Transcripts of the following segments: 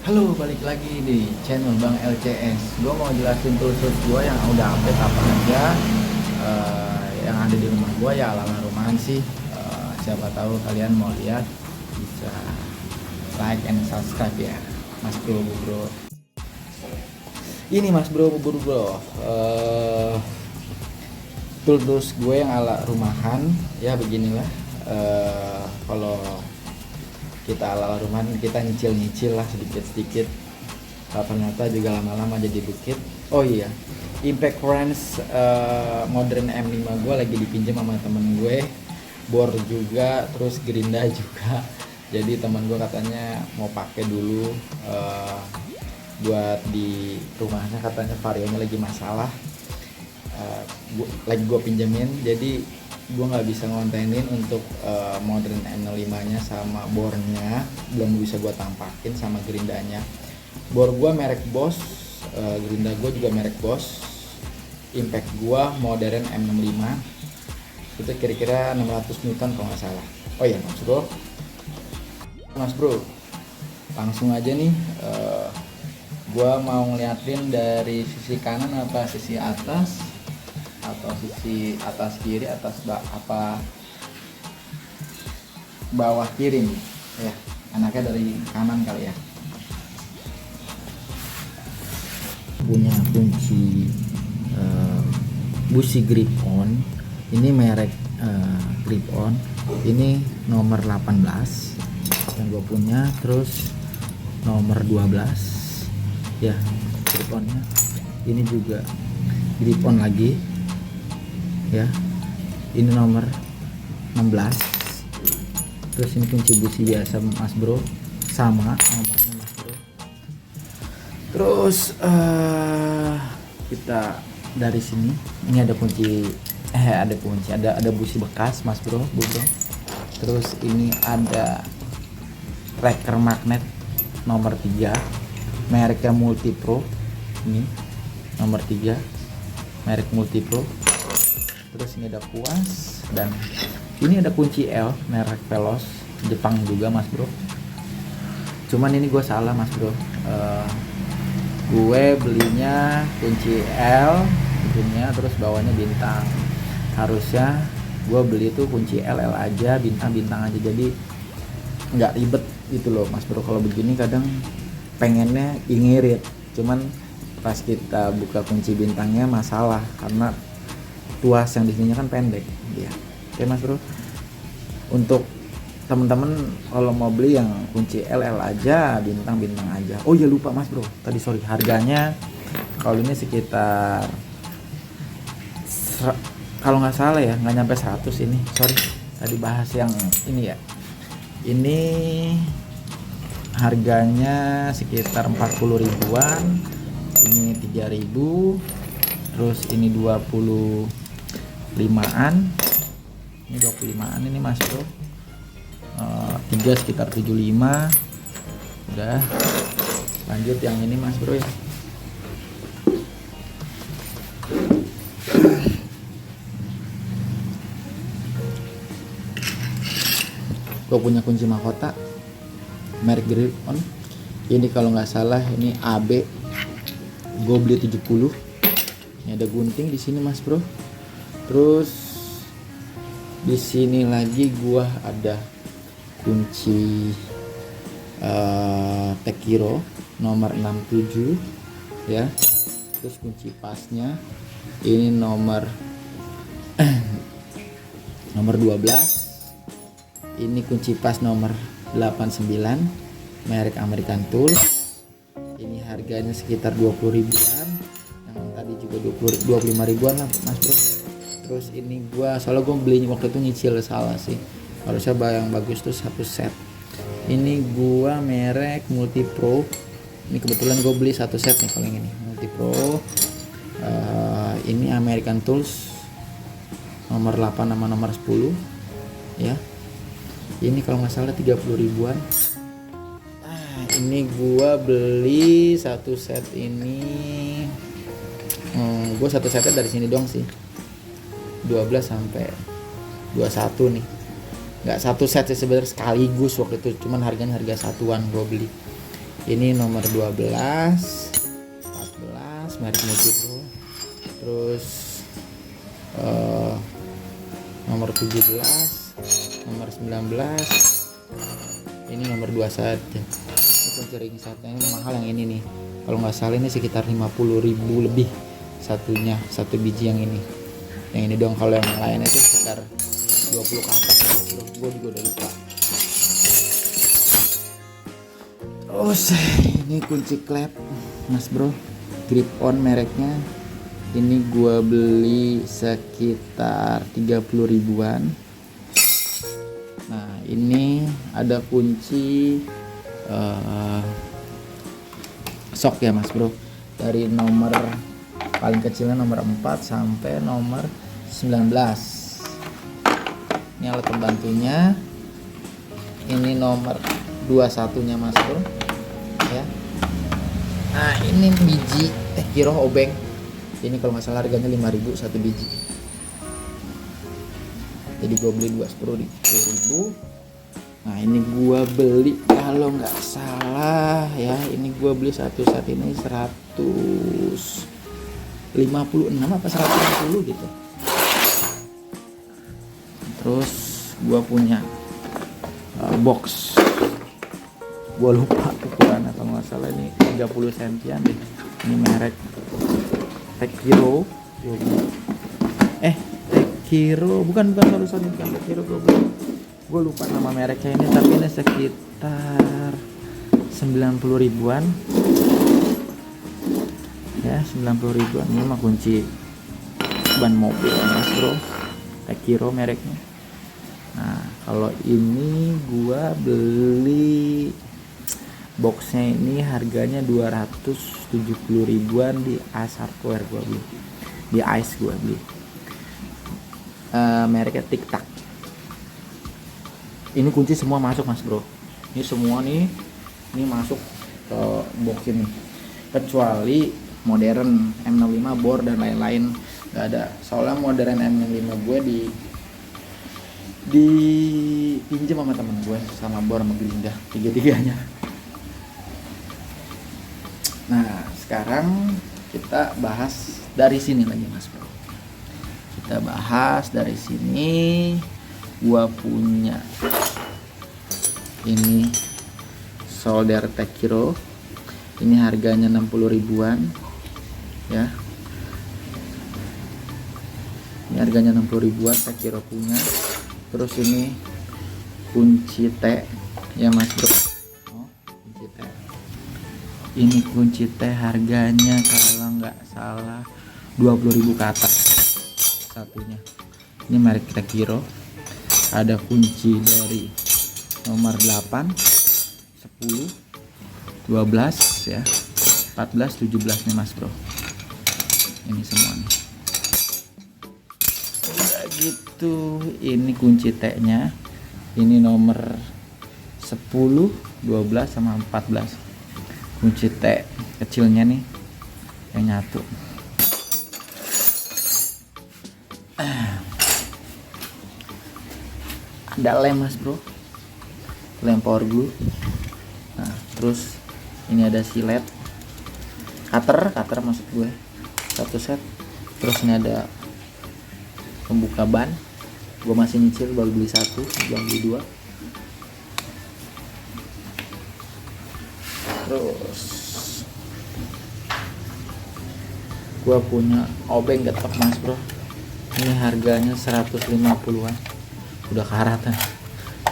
Halo, balik lagi di channel Bang LCS. Gue mau jelasin tools gue yang udah update apa aja, yang ada di rumah gue ya ala rumahan sih. Siapa tahu kalian mau lihat bisa like and subscribe ya, Mas Bro, Bro. Ini Mas Bro, Bro. Tools gue yang ala rumahan ya beginilah. Kalau kita ala rumahan kita nyicil lah sedikit ternyata juga lama-lama jadi bukit. Oh iya, Impact Range Modern M5 gue lagi dipinjam sama temen gue, bor juga, terus gerinda juga. Jadi teman gue katanya mau pakai dulu buat di rumahnya, katanya varionya lagi masalah. Lagi gue pinjemin, jadi gue nggak bisa ngontenin untuk modern M05 nya sama bornya, belum bisa gue tampakin sama gerindanya. Bor gue merek Bosch, gerinda gue juga merek Bosch. Impact gue modern M65 itu kira-kira 600 Newton kalau nggak salah. Oh iya Mas Bro, langsung aja nih. Gue mau ngeliatin dari sisi kanan apa sisi atas, atau sisi atas kiri, bawah kiri nih ya, anaknya dari kanan kali ya. Punya kunci busi grip on, ini merek grip on, ini nomor 18 yang gue punya, terus nomor 12 ya grip onnya, ini juga grip on lagi ya, ini nomor 16, terus ini kunci busi biasa Mas Bro, sama nomornya Mas Bro. Terus kita dari sini ini ada busi bekas Mas Bro, terus ini ada tracker magnet nomor 3 mereknya Multipro, ini nomor 3 merek Multipro. Terus ini ada kuas, dan ini ada kunci L merek Veloz Jepang juga Mas Bro. Cuman ini gue salah Mas Bro, gue belinya kunci L ujungnya, terus bawahnya bintang. Harusnya gue beli tuh kunci L aja, bintang aja, jadi nggak ribet gitu loh Mas Bro. Kalau begini kadang pengennya ngirit, cuman pas kita buka kunci bintangnya masalah karena tuas yang di sininya kan pendek ya. Oke Mas Bro, untuk temen-temen kalau mau beli yang kunci L aja, bintang aja. Oh ya lupa Mas Bro, tadi sorry, harganya kalau ini sekitar kalau nggak salah ya nggak nyampe 100 ini, sorry tadi bahas yang ini ya. Ini harganya sekitar 40 ribuan, ini 3.000, terus ini 25-an, ini 25-an ini Mas Bro. 3 sekitar 75. Udah, lanjut yang ini Mas Bro ya. Gue punya kunci mahkota merek grip on, ini kalau nggak salah ini AB, gue beli 70. Ini ada gunting di sini Mas Bro. Terus di sini lagi gua ada kunci Tekiro nomor 67 ya. Terus kunci pasnya ini nomor 12. Ini kunci pas nomor 89 merek American Tool. Ini harganya sekitar 20 ribuan. Yang tadi juga 25 ribuan lah Mas Bro. Terus ini soalnya gua belinya waktu itu nyicil, salah sih, harusnya yang bagus tuh satu set. Ini gua merek Multipro, ini kebetulan gue beli satu set nih kalau yang ini Multipro. Ini American Tools nomor 8 sama nomor 10 ya. Ini kalau nggak salah 30 ribuan. Ini gua beli satu set ini, gue satu setnya dari sini doang sih, 12 sampai 21 nih. Nggak satu set sih sebenarnya, sekaligus waktu itu, cuman harganya harga satuan gue beli. Ini nomor 12, 14 merek Muji Pro. Terus nomor 17, nomor 19, ini nomor 2 saja. Ini kunci ring satunya ini mahal yang ini nih. Kalau nggak salah ini sekitar 50.000 lebih satunya, satu biji yang ini. Yang ini dong, kalau yang lain itu sekitar 20 ke atas. Gue juga udah lupa. Terus ini kunci klep Mas Bro, grip on mereknya. Ini gue beli sekitar 30 ribuan. Nah ini ada kunci sok ya Mas Bro, dari nomor paling kecilnya nomor 4 sampai nomor 19. Ini alat pembantunya. Ini nomor 21 nya Mas Bro ya. Nah ini biji Tekiro obeng. Ini kalau nggak salah harganya 5.000 satu biji. Jadi gue beli 2 sprue di 10.000. Nah ini gue beli kalau nggak salah ya, ini gue beli satu set ini 156 apa 160 gitu. Terus gue punya box, gue lupa ukurannya, kalau nggak salah ini 30 sentian deh. Ini merek Tekiro. Tekiro bukan sorry, bukan Tekiro. Gue lupa nama mereknya ini, tapi ini sekitar 90 ribuan ya, 90 ribuan. Ini mah kunci ban mobil Mas Bro, Tekiro mereknya. Nah kalau ini gua beli boxnya ini harganya 270 ribuan di Ace Hardware. Gua beli di Ace, gua beli mereknya Tic Tac. Ini kunci semua masuk Mas Bro, ini semua nih ini masuk ke box ini, kecuali modern M65 bor dan lain-lain nggak ada. Soalnya modern M65 gue dipinjam sama temen gue, sama bor sama Glinda, tiga-tiganya. Nah sekarang kita bahas dari sini lagi Mas Bro. Kita bahas dari sini. Gua punya ini solder Tekiro. Ini harganya 60 ribuan ya. Ini harganya 60 ribuan Tekiro punya. Terus ini kunci T ya Mas Bro. Kunci T. Ini kunci T harganya kalau nggak salah 20.000 ke atas satunya. Ini merek Tekiro. Ada kunci dari nomor 8, 10, 12 ya, 14, 17 nih Mas Bro. Ini semua nih. Udah gitu, ini kunci T-nya. Ini nomor 10, 12 sama 14. Kunci T kecilnya nih yang nyatu. Ada lem Mas Bro, lem power glue. Nah terus ini ada silet, cutter maksud gue, satu set. Terus ini ada pembuka ban, gue masih nyicil, baru beli satu, belum beli dua. Terus gue punya obeng getok Mas Bro. Ini harganya 150-an, udah karat ya.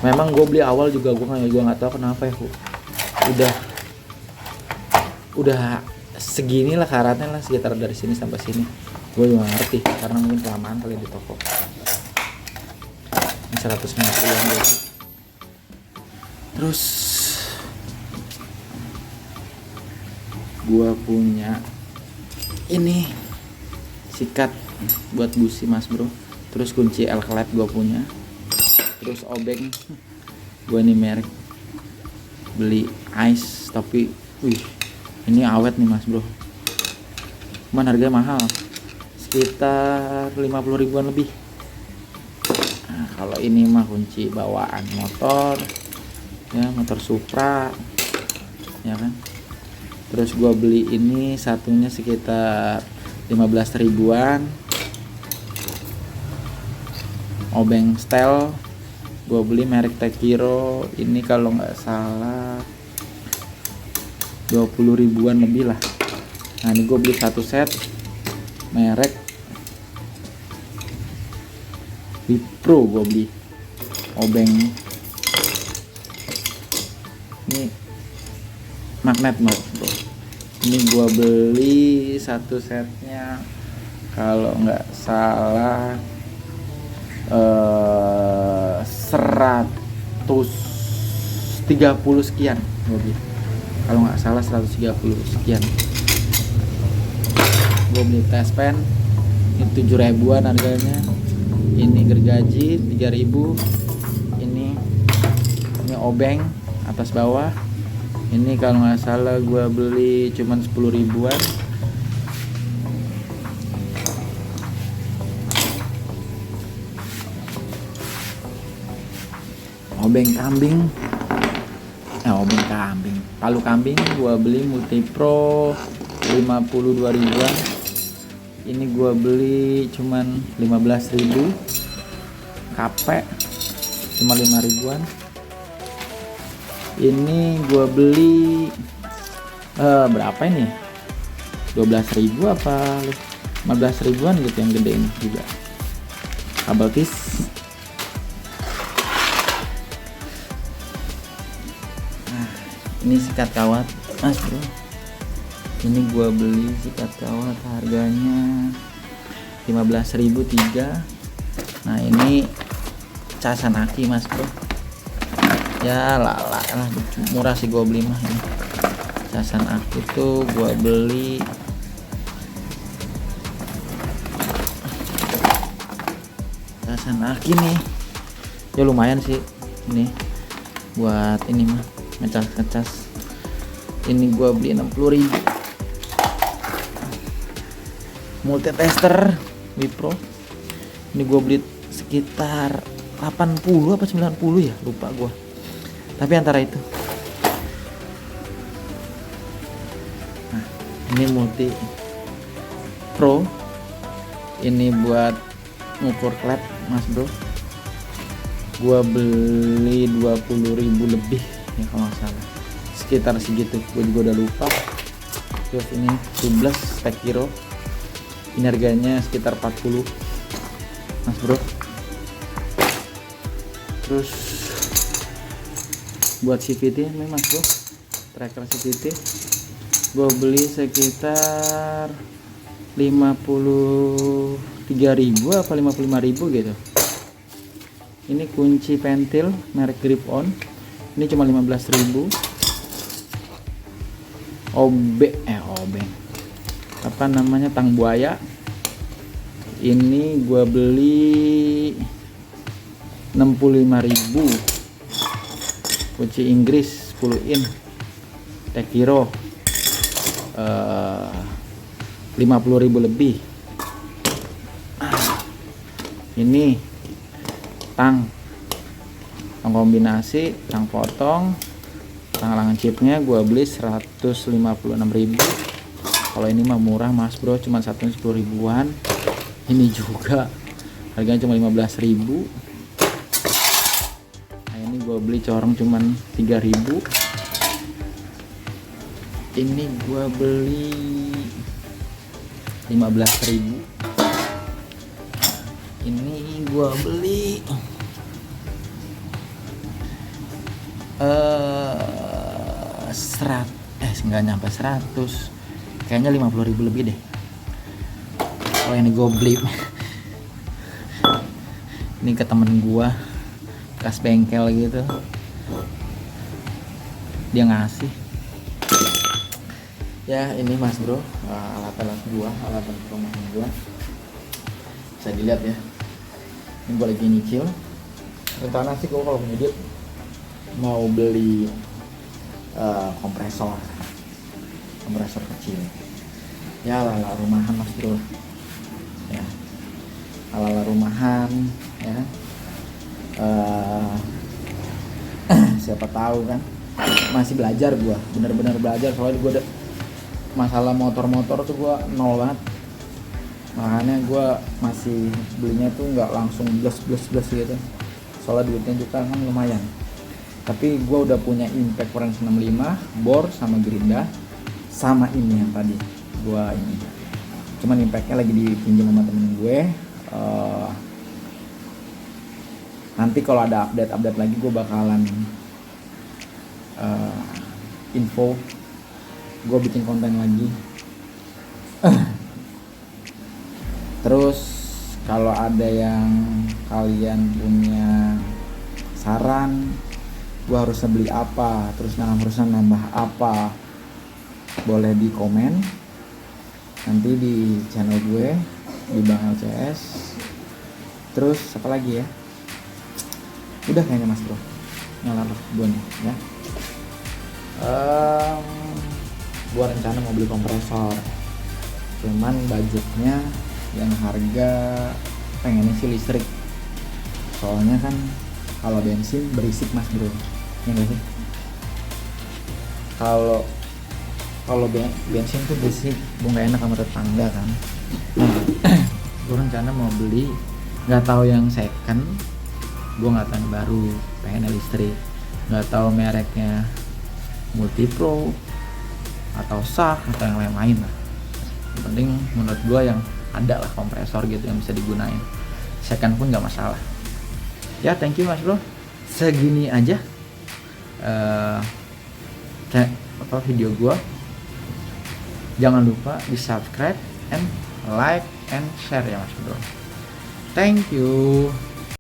Memang gue beli awal juga gue nggak tahu kenapa ya, udah segini lah karatnya lah, sekitar dari sini sampai sini. Gue juga ngerti karena mungkin kelamaan kali di toko. Ini 150-an gitu. Terus gue punya ini sikat buat busi Mas Bro. Terus kunci L-klep gue punya. Terus obeng gue nih merek beli Ace, tapi wih ini awet nih Mas Bro. Cuman harganya mahal, sekitar 50 ribuan lebih. Nah, kalau ini mah kunci bawaan motor ya, motor Supra. ya kan. Terus gua beli ini satunya sekitar 15 ribuan. Obeng stel gua beli merek Tekiro, ini kalau nggak salah 20 ribuan lebih lah. Nah ini gua beli satu set merek Wipro, gua beli obeng ini magnet bro. Ini gua beli satu setnya kalau nggak salah 130 sekian gua beli. Kalau nggak salah 130 sekian. Gua beli tes pen ini 7 ribuan harganya. Ini gergaji 3.000. Ini obeng atas bawah. Ini kalau nggak salah gua beli cuman 10 ribuan. Obeng kambing, palu kambing gua beli Multipro 52 ribuan. Ini gua beli cuman 15.000. Kapek cuma 5 ribuan. Ini gua beli berapa ini? 12.000 apa 15 ribuan gitu, yang gede ini juga. Kabel tis. Nah, ini sikat kawat mas bro. Ini gua beli sikat kawat harganya 15.000 3. Nah ini casan aki mas bro. Ya lah murah sih gua beli mah ini. Casan aki tuh gua beli casan aki nih. Ya lumayan sih ini buat ini mah ngecas. Ini gua beli 60.000. Multitester Wipro. Ini gua beli sekitar 80 apa 90 ya, lupa gua. Tapi antara itu. Nah, ini Multi Pro. Ini buat ngukur klep, mas bro. Gua beli 20.000 lebih ya kalau nggak salah. Sekitar segitu. Gua juga udah lupa. Terus ini tubeless Tekiro. Ini harganya sekitar 40, mas bro. Terus buat CVT nih mas bro, tracker CVT gue beli sekitar 53.000 apa 55.000 gitu. Ini kunci pentil merek Grip On, ini cuma 15.000. Obeng apa namanya, tang buaya, ini gue beli 65.000. Kunci Inggris 10 in Tekiro 50.000 lebih. Ini tang kombinasi, tang potong, tang langan chipnya gua beli 156.000. Kalau ini mah murah mas bro, cuma satunya 10 ribuan. Ini juga harganya cuma 15.000. Ini gue beli corong cuman 3.000. Ini gue beli 15.000. Ini gue beli nggak nyampe 100, kayaknya 50.000 lebih deh. Oh ini gue beli ini ke temen gue, bekas bengkel gitu, dia ngasih. Ya ini mas bro, alat-alat gua, alat-alat rumahan gua, bisa dilihat ya. Ini gua lagi nyicil. Rencana sih gua kalau ngedit mau beli kompresor kecil ya, ala-ala rumahan mas bro ya, ala-ala rumahan ya. Siapa tahu kan masih belajar, gue bener-bener belajar. Soalnya gue masalah motor-motor tuh gue nol banget, makanya gue masih belinya tuh nggak langsung plus gitu, soalnya duitnya juga kan lumayan. Tapi gue udah punya Impact Orange 65, bor sama gerinda, sama ini yang tadi gue ini. Cuman Impactnya lagi dipinjam sama temen gue. Nanti kalau ada update lagi gue bakalan info, gue bikin konten lagi. Terus kalau ada yang kalian punya saran gue harusnya beli apa, terus harusnya nambah apa, boleh di komen nanti di channel gue di Bang LCS. Terus apa lagi ya, udah kayaknya Mas Bro, nyala gue nih ya. Gue rencana mau beli kompresor, cuman budgetnya yang harga pengennya sih listrik, soalnya kan kalau bensin berisik Mas Bro, ya nggak sih? Kalau bensin tuh berisik, gue nggak enak sama tetangga kan. Gue rencana mau beli, nggak tahu yang second, gue nggak tahu yang baru, pengennya listrik, nggak tahu mereknya Multipro atau Shark atau yang lain-lain lah. Yang penting menurut gue yang ada lah kompresor gitu yang bisa digunain, second pun nggak masalah ya. Thank you Mas Bro, segini aja video gue. Jangan lupa di subscribe and like and share ya Mas Bro. Thank you.